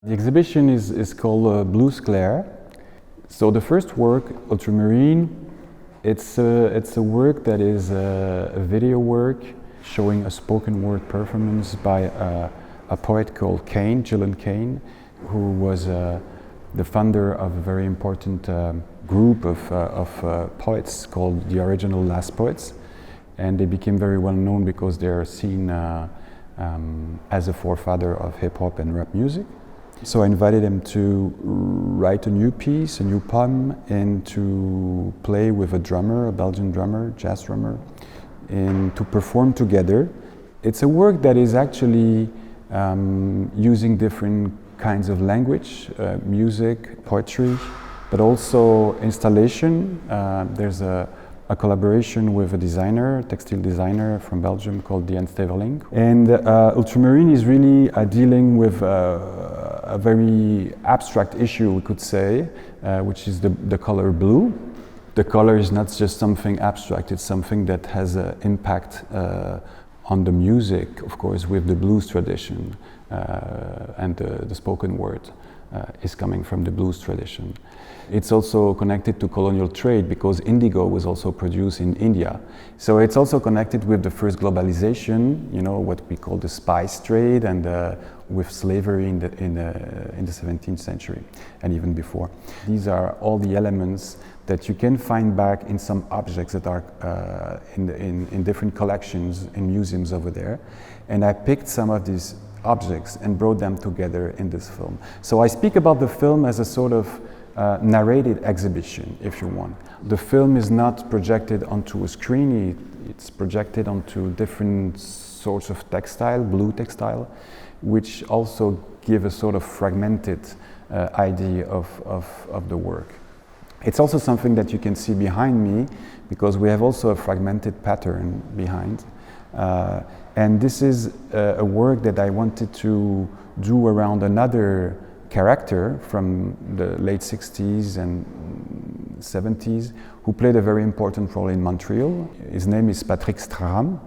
The exhibition is called Blues Claire. So the first work, Ultramarine, it's a work that is a video work showing a spoken word performance by a poet called Kane, Gillen Kane, who was the founder of a very important group of poets called the Original Last Poets. And they became very well known because they're seen as a forefather of hip hop and rap music. So I invited him to write a new piece, a new poem, and to play with a drummer, a Belgian drummer, jazz drummer, and to perform together. It's a work that is actually using different kinds of language, music, poetry, but also installation. There's a collaboration with a designer, textile designer from Belgium called Unsettling. And Ultramarine is really dealing with a very abstract issue, we could say, which is the color blue. The color is not just something abstract, it's something that has an impact on the music, of course, with the blues tradition, and the spoken word is coming from the blues tradition. It's also connected to colonial trade because indigo was also produced in India. So it's also connected with the first globalization, you know, what we call the spice trade, and with slavery in the 17th century and even before. These are all the elements that you can find back in some objects that are in different collections in museums over there. And I picked some of these objects and brought them together in this film. So I speak about the film as a sort of narrated exhibition, if you want. The film is not projected onto a screen, it's projected onto different sorts of textile, blue textile, which also give a sort of fragmented idea of the work. It's also something that you can see behind me, because we have also a fragmented pattern behind. And this is a work that I wanted to do around another character from the late 60s and 70s who played a very important role in Montreal. His name is Patrick Strahan.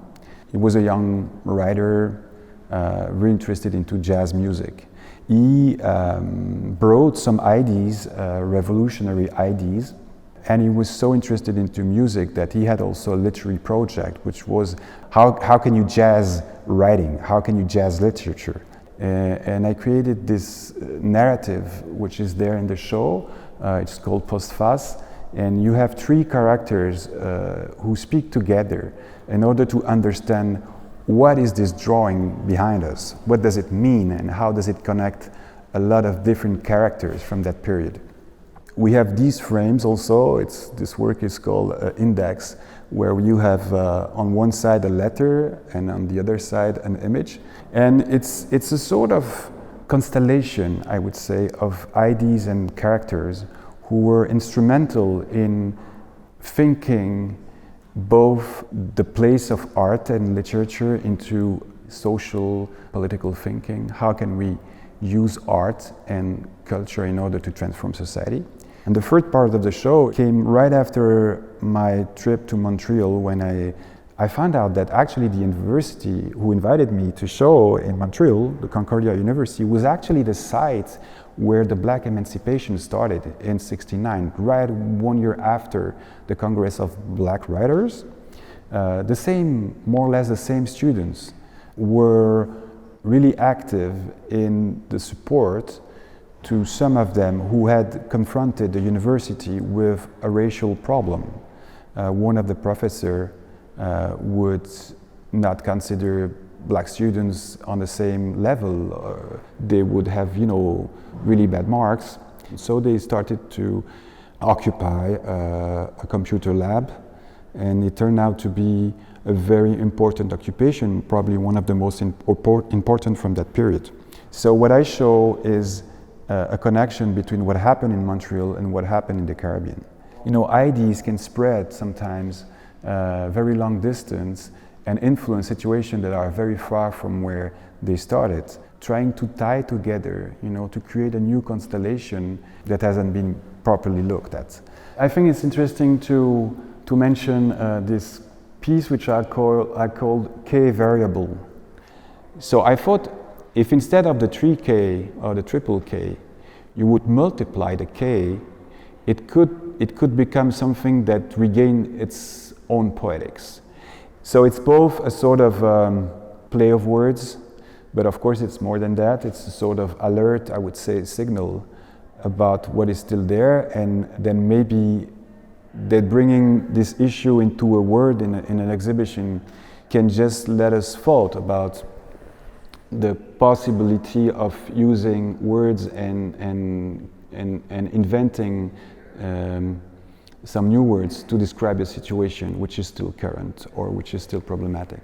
He was a young writer, really interested into jazz music. He brought some ideas, revolutionary ideas, and he was so interested into music that he had also a literary project, which was how can you jazz writing, how can you jazz literature? And I created this narrative, which is there in the show. It's called Postface, and you have three characters who speak together in order to understand what is this drawing behind us, what does it mean, and how does it connect a lot of different characters from that period. We have these frames also. This work is called Index, where you have on one side a letter and on the other side an image. And it's a sort of constellation, I would say, of ideas and characters who were instrumental in thinking both the place of art and literature into social, political thinking. How can we use art and culture in order to transform society? And the third part of the show came right after my trip to Montreal, when I found out that actually the university who invited me to show in Montreal, the Concordia University, was actually the site where the Black emancipation started in '69, right 1 year after the Congress of Black Writers. More or less the same students were really active in the support to some of them who had confronted the university with a racial problem. One of the professors would not consider black students on the same level. They would have, really bad marks. So they started to occupy a computer lab, and it turned out to be a very important occupation, probably one of the most important from that period. So what I show is a connection between what happened in Montreal and what happened in the Caribbean. Ideas can spread sometimes very long distance and influence situations that are very far from where they started, trying to tie together, to create a new constellation that hasn't been properly looked at. I think it's interesting to mention this piece which I called K variable. So I thought if instead of the 3K or the triple K, you would multiply the K, it could become something that regain its own poetics. So it's both a sort of play of words, but of course it's more than that. It's a sort of alert, I would say, signal about what is still there, and then maybe that bringing this issue into a word in an exhibition can just let us thought about the possibility of using words and inventing some new words to describe a situation which is still current or which is still problematic.